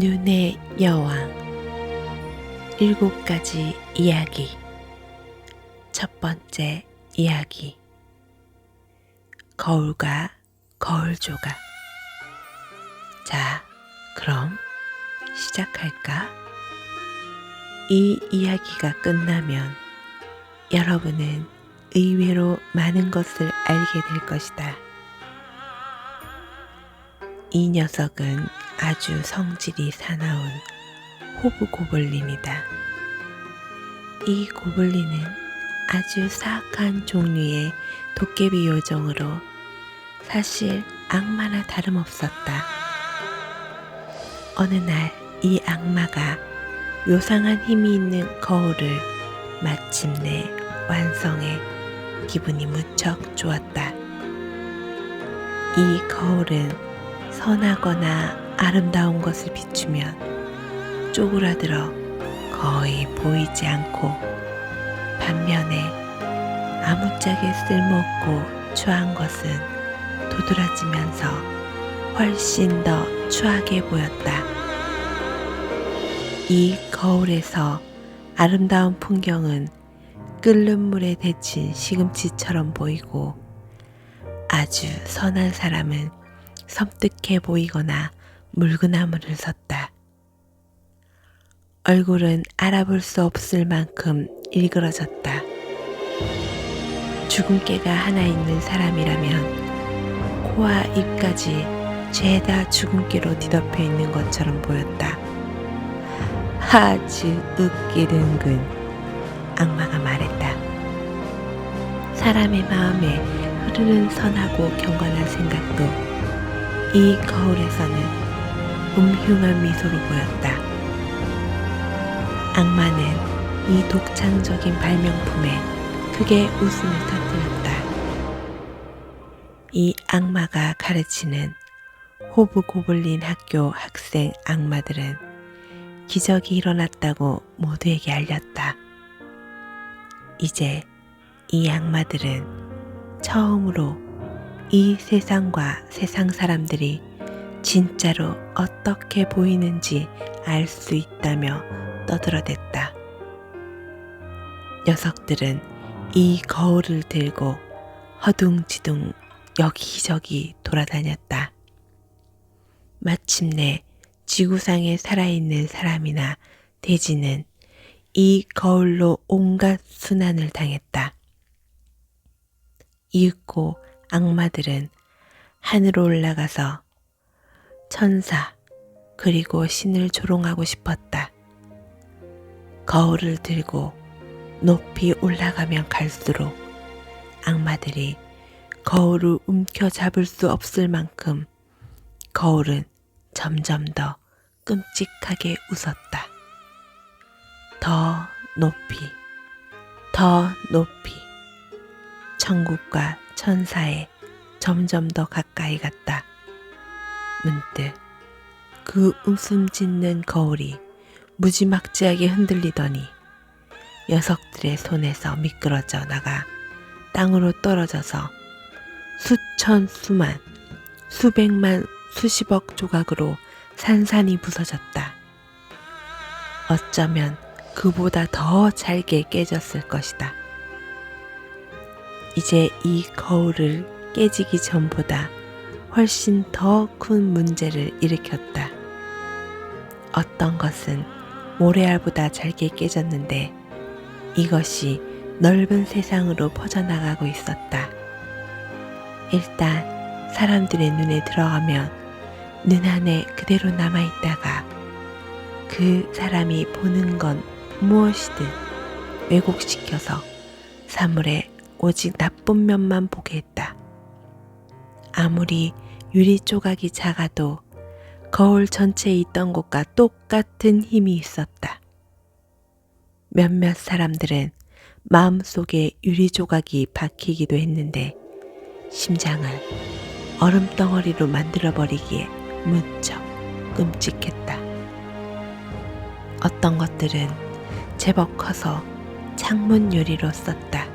눈의 여왕. 7가지 이야기. 첫 번째 이야기. 거울과 거울 조각. 자, 그럼 시작할까? 이 이야기가 끝나면 여러분은 의외로 많은 것을 알게 될 것이다. 이 녀석은 아주 성질이 사나운 호브고블린이다. 이 고블린은 아주 사악한 종류의 도깨비 요정으로 사실 악마나 다름없었다. 어느 날 이 악마가 요상한 힘이 있는 거울을 마침내 완성해 기분이 무척 좋았다. 이 거울은 선하거나 아름다운 것을 비추면 쪼그라들어 거의 보이지 않고, 반면에 아무짝에 쓸모없고 추한 것은 도드라지면서 훨씬 더 추하게 보였다. 이 거울에서 아름다운 풍경은 끓는 물에 데친 시금치처럼 보이고, 아주 선한 사람은 섬뜩해 보이거나 물구나무를 섰다. 얼굴은 알아볼 수 없을 만큼 일그러졌다. 주근깨가 하나 있는 사람이라면 코와 입까지 죄다 주근깨로 뒤덮여 있는 것처럼 보였다. 아주 웃기는군, 악마가 말했다. 사람의 마음에 흐르는 선하고 경건한 생각도 이 거울에서는 음흉한 미소로 보였다. 악마는 이 독창적인 발명품에 크게 웃음을 터뜨렸다. 이 악마가 가르치는 호브고블린 학교 학생 악마들은 기적이 일어났다고 모두에게 알렸다. 이제 이 악마들은 처음으로 이 세상과 세상 사람들이 진짜로 어떻게 보이는지 알 수 있다며 떠들어댔다. 녀석들은 이 거울을 들고 허둥지둥 여기저기 돌아다녔다. 마침내 지구상에 살아있는 사람이나 돼지는 이 거울로 온갖 순환을 당했다. 이윽고 악마들은 하늘로 올라가서 천사 그리고 신을 조롱하고 싶었다. 거울을 들고 높이 올라가면 갈수록 악마들이 거울을 움켜잡을 수 없을 만큼 거울은 점점 더 끔찍하게 웃었다. 더 높이, 더 높이, 천국과 천사에 점점 더 가까이 갔다. 문득 그 웃음 짓는 거울이 무지막지하게 흔들리더니 녀석들의 손에서 미끄러져 나가 땅으로 떨어져서 수천, 수만, 수백만, 수십억 조각으로 산산이 부서졌다. 어쩌면 그보다 더 잘게 깨졌을 것이다. 이제 이 거울을 깨지기 전보다 훨씬 더 큰 문제를 일으켰다. 어떤 것은 모래알보다 잘게 깨졌는데 이것이 넓은 세상으로 퍼져나가고 있었다. 일단 사람들의 눈에 들어가면 눈 안에 그대로 남아있다가 그 사람이 보는 건 무엇이든 왜곡시켜서 사물의 오직 나쁜 면만 보게 했다. 아무리 유리 조각이 작아도 거울 전체에 있던 것과 똑같은 힘이 있었다. 몇몇 사람들은 마음속에 유리 조각이 박히기도 했는데 심장을 얼음덩어리로 만들어버리기에 무척 끔찍했다. 어떤 것들은 제법 커서 창문 유리로 썼다.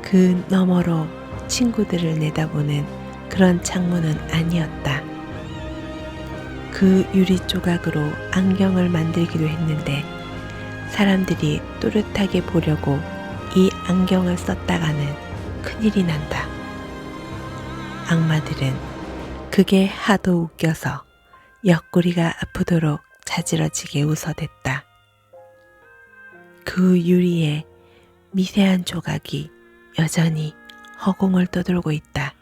그 너머로 친구들을 내다보는 그런 창문은 아니었다. 그 그 유리 조각으로 안경을 만들기도 했는데 사람들이 또렷하게 보려고 이 안경을 썼다가는 큰일이 난다. 악마들은 그게 하도 웃겨서 옆구리가 아프도록 자지러지게 웃어댔다. 그 유리에 미세한 조각이 여전히 허공을 떠돌고 있다.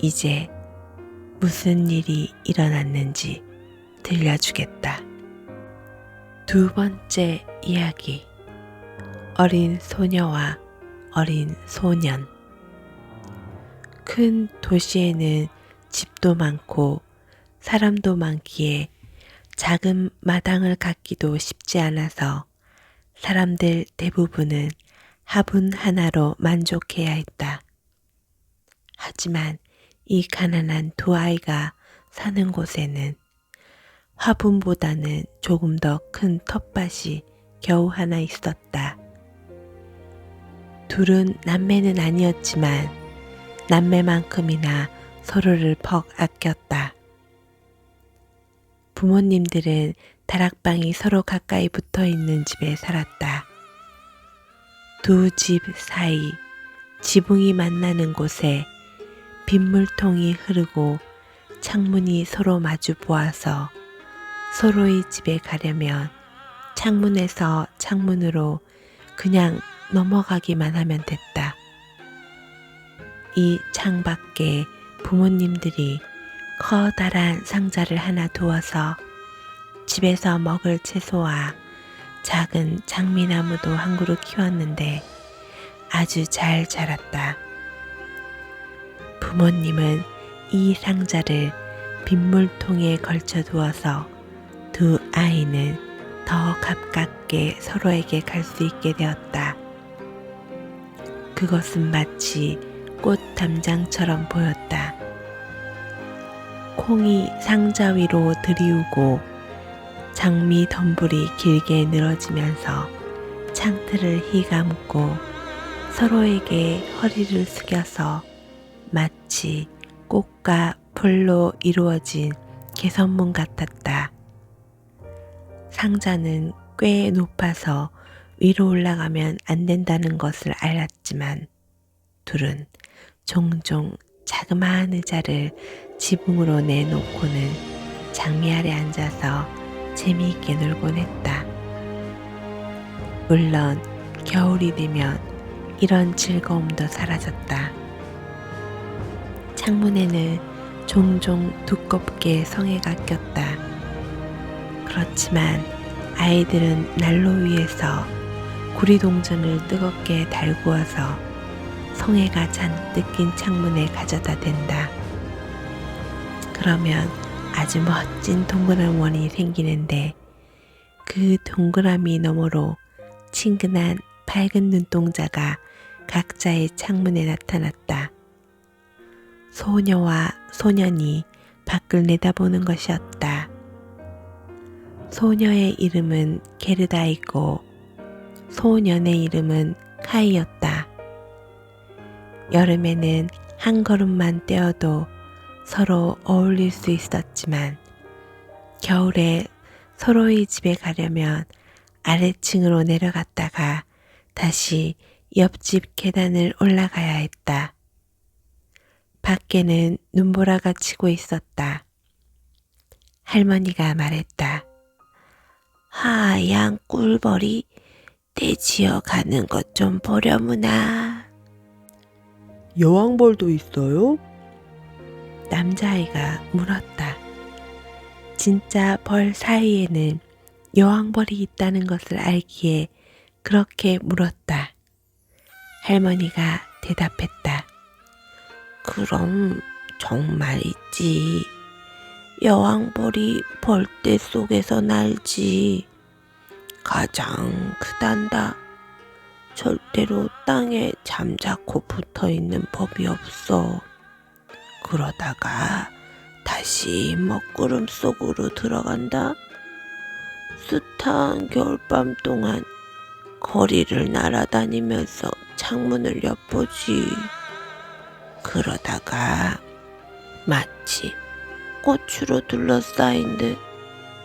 이제 무슨 일이 일어났는지 들려주겠다. 두 번째 이야기. 어린 소녀와 어린 소년. 큰 도시에는 집도 많고 사람도 많기에 작은 마당을 갖기도 쉽지 않아서 사람들 대부분은 화분 하나로 만족해야 했다. 하지만 이 가난한 두 아이가 사는 곳에는 화분보다는 조금 더 큰 텃밭이 겨우 하나 있었다. 둘은 남매는 아니었지만 남매만큼이나 서로를 퍽 아꼈다. 부모님들은 다락방이 서로 가까이 붙어 있는 집에 살았다. 두 집 사이 지붕이 만나는 곳에 빗물통이 흐르고 창문이 서로 마주 보아서 서로의 집에 가려면 창문에서 창문으로 그냥 넘어가기만 하면 됐다. 이 창밖에 부모님들이 커다란 상자를 하나 두어서 집에서 먹을 채소와 작은 장미나무도 한 그루 키웠는데 아주 잘 자랐다. 부모님은 이 상자를 빗물통에 걸쳐 두어서 두 아이는 더 가깝게 서로에게 갈 수 있게 되었다. 그것은 마치 꽃 담장처럼 보였다. 콩이 상자 위로 들이우고 장미 덤불이 길게 늘어지면서 창틀을 휘감고 서로에게 허리를 숙여서 마치 꽃과 풀로 이루어진 개선문 같았다. 상자는 꽤 높아서 위로 올라가면 안 된다는 것을 알았지만 둘은 종종 자그마한 의자를 지붕으로 내놓고는 장미 아래 앉아서 재미있게 놀곤 했다. 물론 겨울이 되면 이런 즐거움도 사라졌다. 창문에는 종종 두껍게 성에가 꼈다. 그렇지만 아이들은 난로 위에서 구리동전을 뜨겁게 달구어서 성에가 잔뜩 낀 창문에 가져다 댄다. 그러면 아주 멋진 동그란 원이 생기는데 그 동그라미 너머로 친근한 밝은 눈동자가 각자의 창문에 나타났다. 소녀와 소년이 밖을 내다보는 것이었다. 소녀의 이름은 게르다이고 소년의 이름은 카이였다. 여름에는 한 걸음만 떼어도 서로 어울릴 수 있었지만 겨울에 서로의 집에 가려면 아래층으로 내려갔다가 다시 옆집 계단을 올라가야 했다. 밖에는 눈보라가 치고 있었다. 할머니가 말했다. 하얀 꿀벌이 떼지어 가는 것 좀 보려무나. 여왕벌도 있어요? 남자아이가 물었다. 진짜 벌 사이에는 여왕벌이 있다는 것을 알기에 그렇게 물었다. 할머니가 대답했다. 그럼 정말 있지. 여왕벌이 벌떼 속에서 날지. 가장 크단다. 절대로 땅에 잠자코 붙어있는 법이 없어. 그러다가 다시 먹구름 속으로 들어간다. 숱한 겨울밤 동안 거리를 날아다니면서 창문을 엿보지. 그러다가 마치 꽃으로 둘러싸인 듯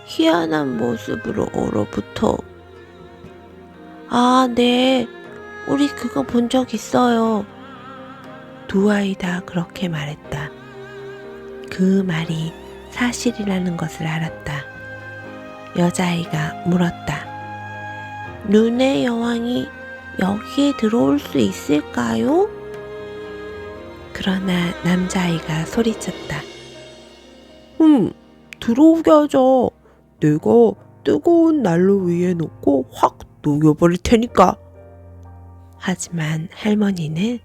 희한한 모습으로 얼어붙어. 아, 네. 우리 그거 본 적 있어요. 두 아이 다 그렇게 말했다. 그 말이 사실이라는 것을 알았다. 여자아이가 물었다. 눈의 여왕이 여기에 들어올 수 있을까요? 그러나 남자아이가 소리쳤다. 들어오게 하자. 내가 뜨거운 난로 위에 놓고 확 녹여버릴 테니까. 하지만 할머니는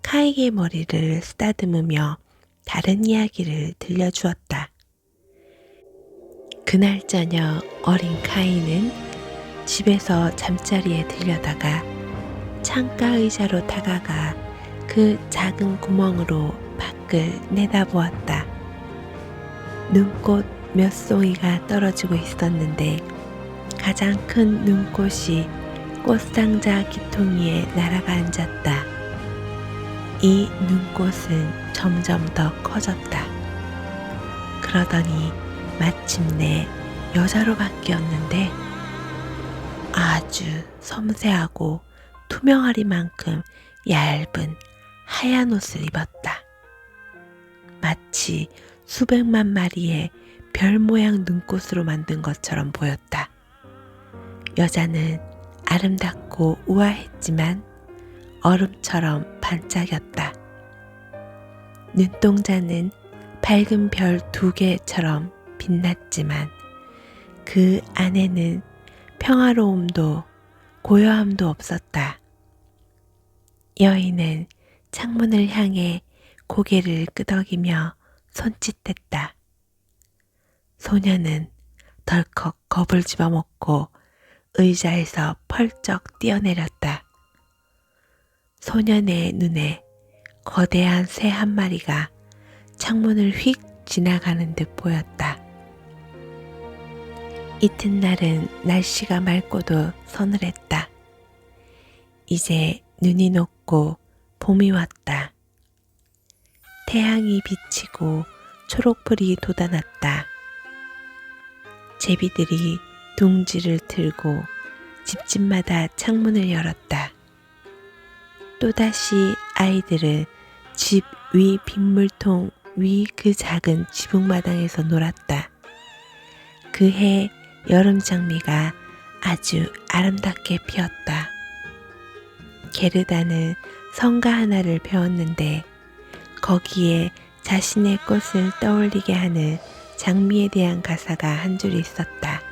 카이의 머리를 쓰다듬으며 다른 이야기를 들려주었다. 그날 저녁 어린 카이는 집에서 잠자리에 들려다가 창가 의자로 다가가 그 작은 구멍으로 밖을 내다보았다. 눈꽃 몇 송이가 떨어지고 있었는데 가장 큰 눈꽃이 꽃상자 기퉁이에 날아가 앉았다. 이 눈꽃은 점점 더 커졌다. 그러더니 마침내 여자로 바뀌었는데 아주 섬세하고 투명하리만큼 얇은 하얀 옷을 입었다. 마치 수백만 마리의 별 모양 눈꽃으로 만든 것처럼 보였다. 여자는 아름답고 우아했지만 얼음처럼 반짝였다. 눈동자는 밝은 별 2개처럼 빛났지만 그 안에는 평화로움도 고요함도 없었다. 여인은 창문을 향해 고개를 끄덕이며 손짓했다. 소녀는 덜컥 겁을 집어먹고 의자에서 펄쩍 뛰어내렸다. 소년의 눈에 거대한 새 한 마리가 창문을 휙 지나가는 듯 보였다. 이튿날은 날씨가 맑고도 서늘했다. 이제 눈이 녹고 봄이 왔다. 태양이 비치고 초록불이 돋아났다. 제비들이 둥지를 틀고 집집마다 창문을 열었다. 또다시 아이들은 집 위 빗물통 위 그 작은 지붕마당에서 놀았다. 그해 여름 장미가 아주 아름답게 피었다. 게르다는 성가 하나를 배웠는데 거기에 자신의 꽃을 떠올리게 하는 장미에 대한 가사가 한 줄 있었다.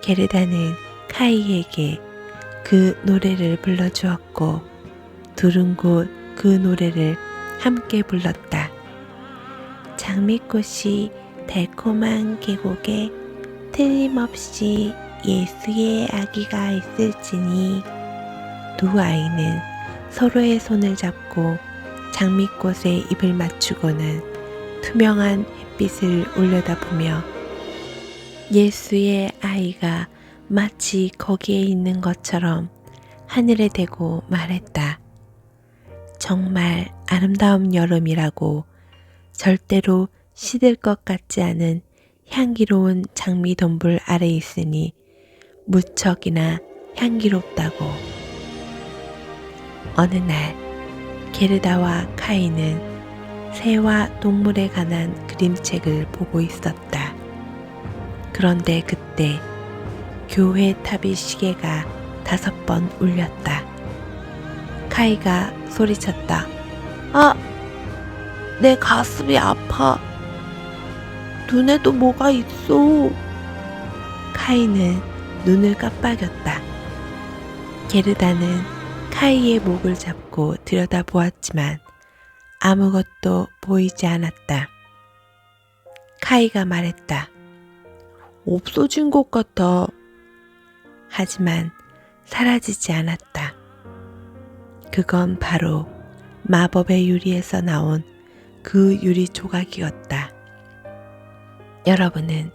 게르다는 카이에게 그 노래를 불러주었고 둘은 곧 그 노래를 함께 불렀다. 장미꽃이 달콤한 계곡에 틀림없이 예수의 아기가 있을지니. 두 아이는 서로의 손을 잡고 장미꽃에 입을 맞추고는 투명한 햇빛을 올려다보며 예수의 아이가 마치 거기에 있는 것처럼 하늘에 대고 말했다. 정말 아름다운 여름이라고 절대로 시들 것 같지 않은 향기로운 장미돈불 아래 있으니 무척이나 향기롭다고. 어느 날 게르다와 카이는 새와 동물에 관한 그림책을 보고 있었다. 그런데 그때 교회 탑의 시계가 5번 울렸다. 카이가 소리쳤다. 아! 내 가슴이 아파. 눈에도 뭐가 있어. 카이는 눈을 깜빡였다. 게르다는 카이의 목을 잡고 들여다보았지만 아무것도 보이지 않았다. 카이가 말했다. 없어진 것 같아. 하지만 사라지지 않았다. 그건 바로 마법의 유리에서 나온 그 유리 조각이었다. 여러분은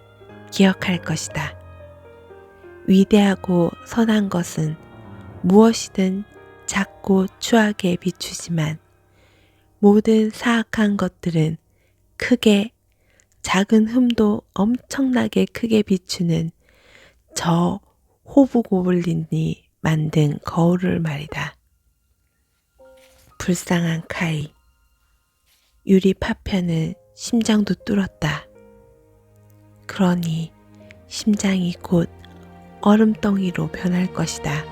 기억할 것이다. 위대하고 선한 것은 무엇이든 작고 추하게 비추지만 모든 사악한 것들은 크게 작은 흠도 엄청나게 크게 비추는 저 호브고블린이 만든 거울을 말이다. 불쌍한 카이. 유리 파편은 심장도 뚫었다. 그러니 심장이 곧 얼음덩이로 변할 것이다.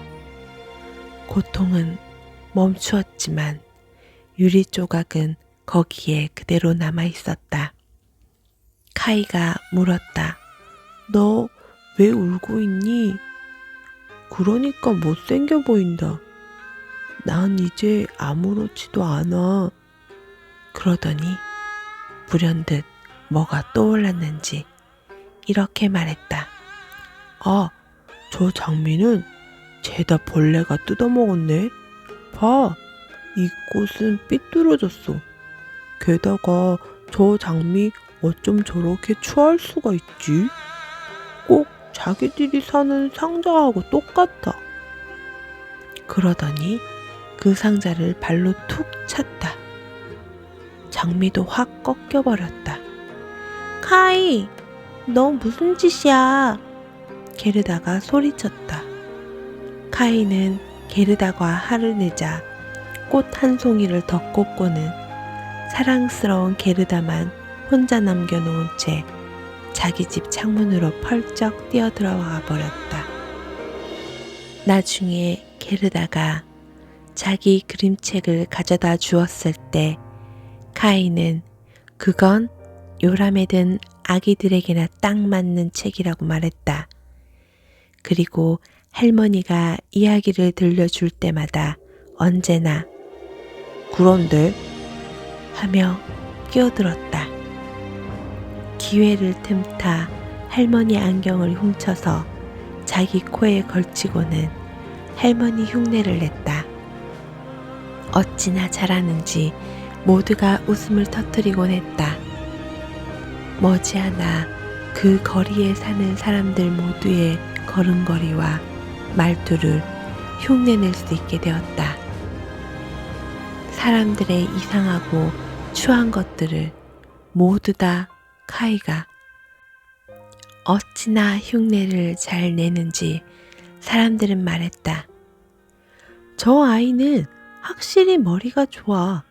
고통은 멈추었지만 유리 조각은 거기에 그대로 남아 있었다. 카이가 물었다. 너 왜 울고 있니? 그러니까 못생겨 보인다. 난 이제 아무렇지도 않아. 그러더니 불현듯 뭐가 떠올랐는지 이렇게 말했다. 아, 저 장미는 죄다 벌레가 뜯어먹었네. 봐, 이 꽃은 삐뚤어졌어. 게다가 저 장미 어쩜 저렇게 추할 수가 있지? 꼭 자기들이 사는 상자하고 똑같아. 그러더니 그 상자를 발로 툭 찼다. 장미도 확 꺾여버렸다. 카이, 너 무슨 짓이야? 게르다가 소리쳤다. 카이는 게르다가 화를 내자 꽃 한 송이를 더 꽂고는 사랑스러운 게르다만 혼자 남겨놓은 채 자기 집 창문으로 펄쩍 뛰어들어와 버렸다. 나중에 게르다가 자기 그림책을 가져다 주었을 때 카이는 그건 요람에 든 아기들에게나 딱 맞는 책이라고 말했다. 그리고 할머니가 이야기를 들려줄 때마다 언제나 그런데 하며 끼어들었다. 기회를 틈타 할머니 안경을 훔쳐서 자기 코에 걸치고는 할머니 흉내를 냈다. 어찌나 잘하는지 모두가 웃음을 터뜨리곤 했다. 머지않아 그 거리에 사는 사람들 모두의 걸음걸이와 말투를 흉내낼 수 있게 되었다. 사람들의 이상하고 추한 것들을 모두 다 카이가 어찌나 흉내를 잘 내는지 사람들은 말했다. 저 아이는 확실히 머리가 좋아.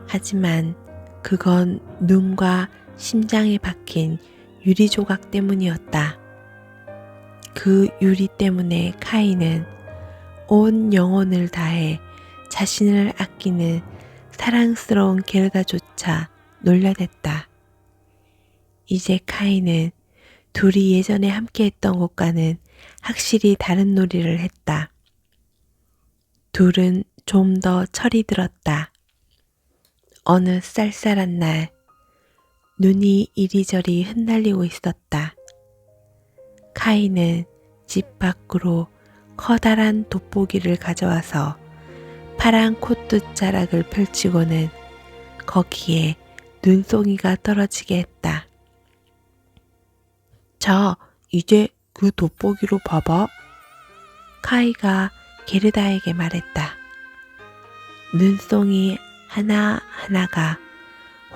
하지만 그건 눈과 심장에 박힌 유리 조각 때문이었다. 그 유리 때문에 카이는 온 영혼을 다해 자신을 아끼는 사랑스러운 게르다조차 놀려댔다. 이제 카이는 둘이 예전에 함께했던 것과는 확실히 다른 놀이를 했다. 둘은 좀 더 철이 들었다. 어느 쌀쌀한 날 눈이 이리저리 흩날리고 있었다. 카이는 집 밖으로 커다란 돋보기를 가져와서 파란 콧두자락을 펼치고는 거기에 눈송이가 떨어지게 했다. 자, 이제 그 돋보기로 봐봐. 카이가 게르다에게 말했다. 눈송이 하나하나가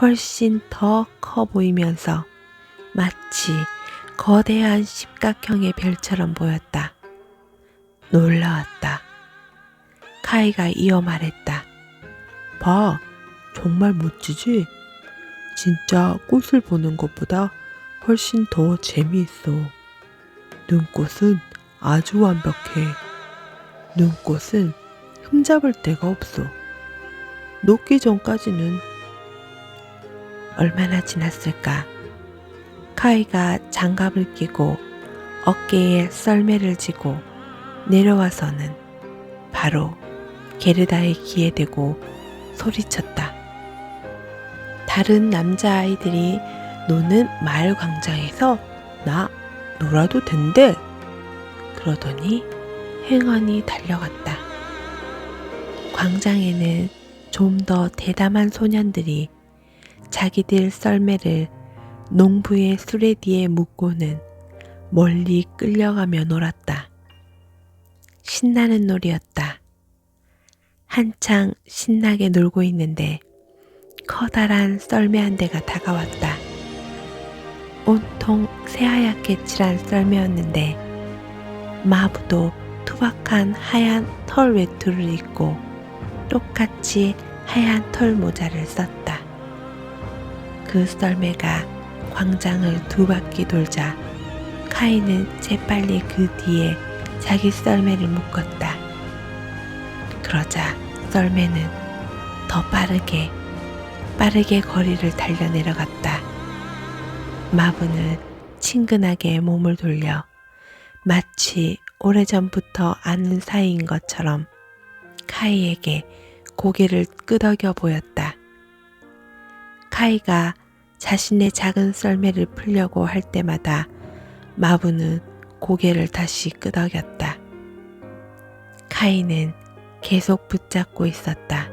훨씬 더 커 보이면서 마치 거대한 십각형의 별처럼 보였다. 놀라웠다. 카이가 이어 말했다. 봐, 정말 멋지지? 진짜 꽃을 보는 것보다 훨씬 더 재미있어. 눈꽃은 아주 완벽해. 눈꽃은 흠잡을 데가 없어. 녹기 전까지는. 얼마나 지났을까? 카이가 장갑을 끼고 어깨에 썰매를 지고 내려와서는 바로 게르다의 귀에 대고 소리쳤다. 다른 남자아이들이 노는 마을 광장에서 나 놀아도 된대. 그러더니 행언이 달려갔다. 광장에는 좀 더 대담한 소년들이 자기들 썰매를 농부의 수레 뒤에 묶고는 멀리 끌려가며 놀았다. 신나는 놀이였다. 한창 신나게 놀고 있는데 커다란 썰매 한 대가 다가왔다. 온통 새하얗게 칠한 썰매였는데 마부도 투박한 하얀 털 외투를 입고 똑같이 하얀 털 모자를 썼다. 그 썰매가 광장을 2바퀴 돌자 카이는 재빨리 그 뒤에 자기 썰매를 묶었다. 그러자 썰매는 더 빠르게 거리를 달려 내려갔다. 마부는 친근하게 몸을 돌려 마치 오래전부터 아는 사이인 것처럼 카이에게 고개를 끄덕여 보였다. 카이가 자신의 작은 썰매를 풀려고 할 때마다 마부는 고개를 다시 끄덕였다. 카이는 계속 붙잡고 있었다.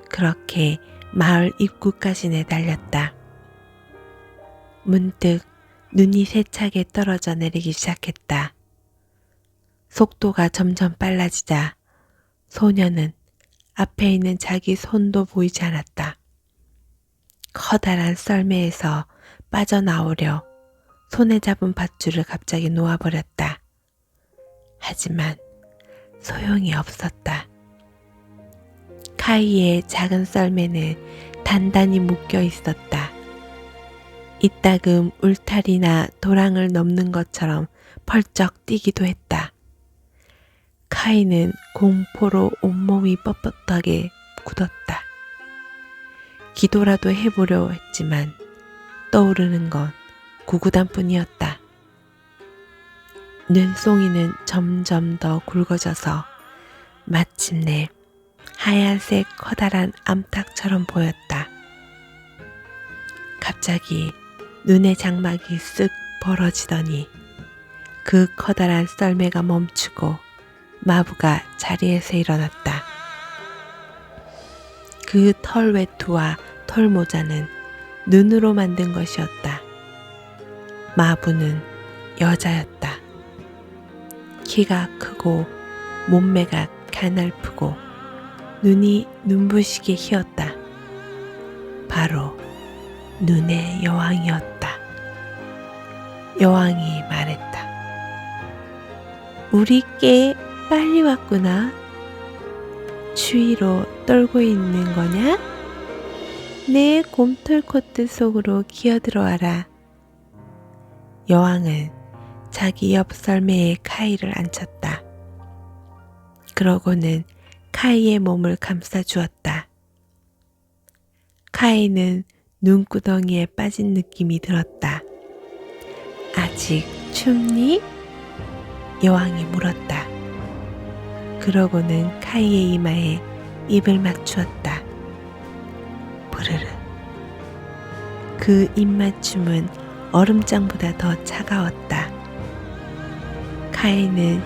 그렇게 마을 입구까지 내달렸다. 문득 눈이 세차게 떨어져 내리기 시작했다. 속도가 점점 빨라지자 소녀는 앞에 있는 자기 손도 보이지 않았다. 커다란 썰매에서 빠져나오려 손에 잡은 밧줄을 갑자기 놓아버렸다. 하지만 소용이 없었다. 카이의 작은 썰매는 단단히 묶여 있었다. 이따금 울타리나 도랑을 넘는 것처럼 펄쩍 뛰기도 했다. 카이는 공포로 온몸이 뻣뻣하게 굳었다. 기도라도 해보려 했지만 떠오르는 건 구구단뿐이었다. 눈송이는 점점 더 굵어져서 마침내 하얀색 커다란 암탉처럼 보였다. 갑자기 눈의 장막이 쓱 벌어지더니 그 커다란 썰매가 멈추고 마부가 자리에서 일어났다. 그 털 외투와 털 모자는 눈으로 만든 것이었다. 마부는 여자였다. 키가 크고 몸매가 가늘프고 눈이 눈부시게 희었다. 바로 눈의 여왕이었다. 여왕이 말했다. 우리 꽤 빨리 왔구나. 추위로 떨고 있는 거냐? 내 곰털 코트 속으로 기어들어와라. 여왕은 자기 옆 썰매에 카이를 앉혔다. 그러고는 카이의 몸을 감싸주었다. 카이는 눈구덩이에 빠진 느낌이 들었다. 아직 춥니? 여왕이 물었다. 그러고는 카이의 이마에 입을 맞추었다. 부르르. 그 입맞춤은 얼음장보다 더 차가웠다. 카이는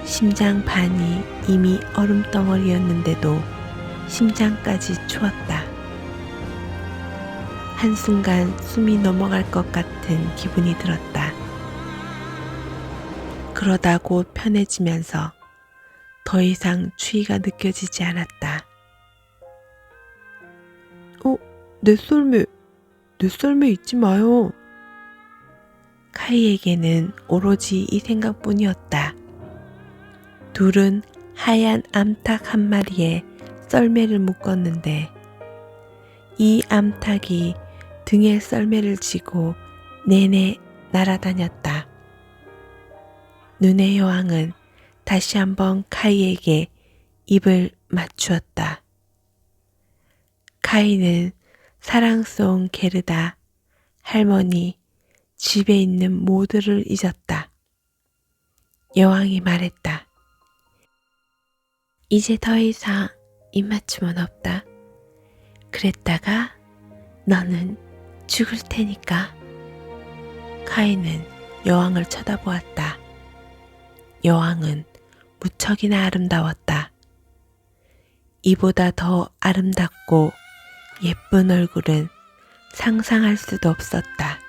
심장 반이 이미 얼음덩어리였는데도 심장까지 추웠다. 한순간 숨이 넘어갈 것 같은 기분이 들었다. 그러다 곧 편해지면서 더 이상 추위가 느껴지지 않았다. 내 썰매 잊지 마요. 카이에게는 오로지 이 생각뿐이었다. 둘은 하얀 암탉 한 마리에 썰매를 묶었는데 이 암탉이 등에 썰매를 지고 내내 날아다녔다. 눈의 여왕은 다시 한번 카이에게 입을 맞추었다. 카이는 사랑스러운 게르다, 할머니, 집에 있는 모두를 잊었다. 여왕이 말했다. 이제 더 이상 입맞춤은 없다. 그랬다가 너는 죽을 테니까. 카이는 여왕을 쳐다보았다. 여왕은 무척이나 아름다웠다. 이보다 더 아름답고 예쁜 얼굴은 상상할 수도 없었다.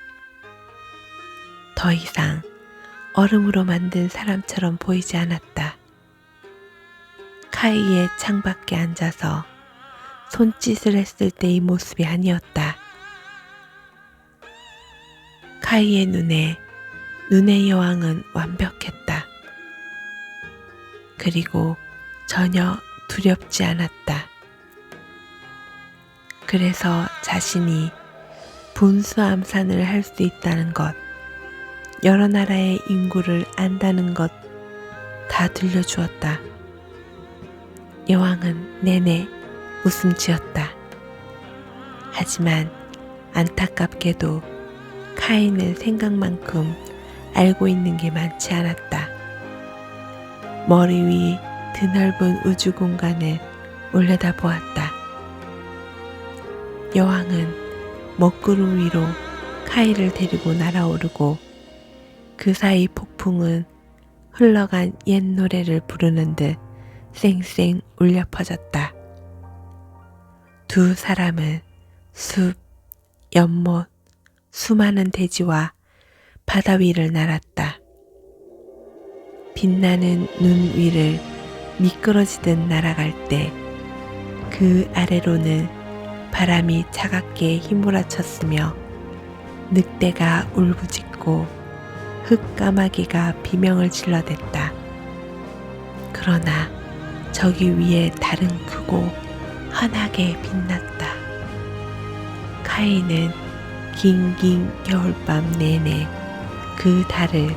더 이상 얼음으로 만든 사람처럼 보이지 않았다. 카이의 창밖에 앉아서 손짓을 했을 때의 모습이 아니었다. 카이의 눈의 여왕은 완벽했다. 그리고 전혀 두렵지 않았다. 그래서 자신이 분수암산을 할 수 있다는 것, 여러 나라의 인구를 안다는 것 다 들려주었다. 여왕은 내내 웃음 지었다. 하지만 안타깝게도 카이는 생각만큼 알고 있는 게 많지 않았다. 머리 위 드넓은 우주 공간을 올려다보았다. 여왕은 먹구름 위로 카이를 데리고 날아오르고 그 사이 폭풍은 흘러간 옛 노래를 부르는 듯 쌩쌩 울려 퍼졌다. 두 사람은 숲, 연못, 수많은 대지와 바다 위를 날았다. 빛나는 눈 위를 미끄러지듯 날아갈 때 그 아래로는 바람이 차갑게 휘몰아쳤으며 늑대가 울부짖고 흙까마귀가 비명을 질러댔다. 그러나 저기 위에 달은 크고 환하게 빛났다. 카이는 긴긴 겨울밤 내내 그 달을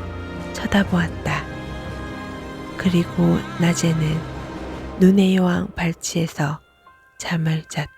쳐다보았다. 그리고 낮에는 눈의 여왕 발치에서 잠을 잤다.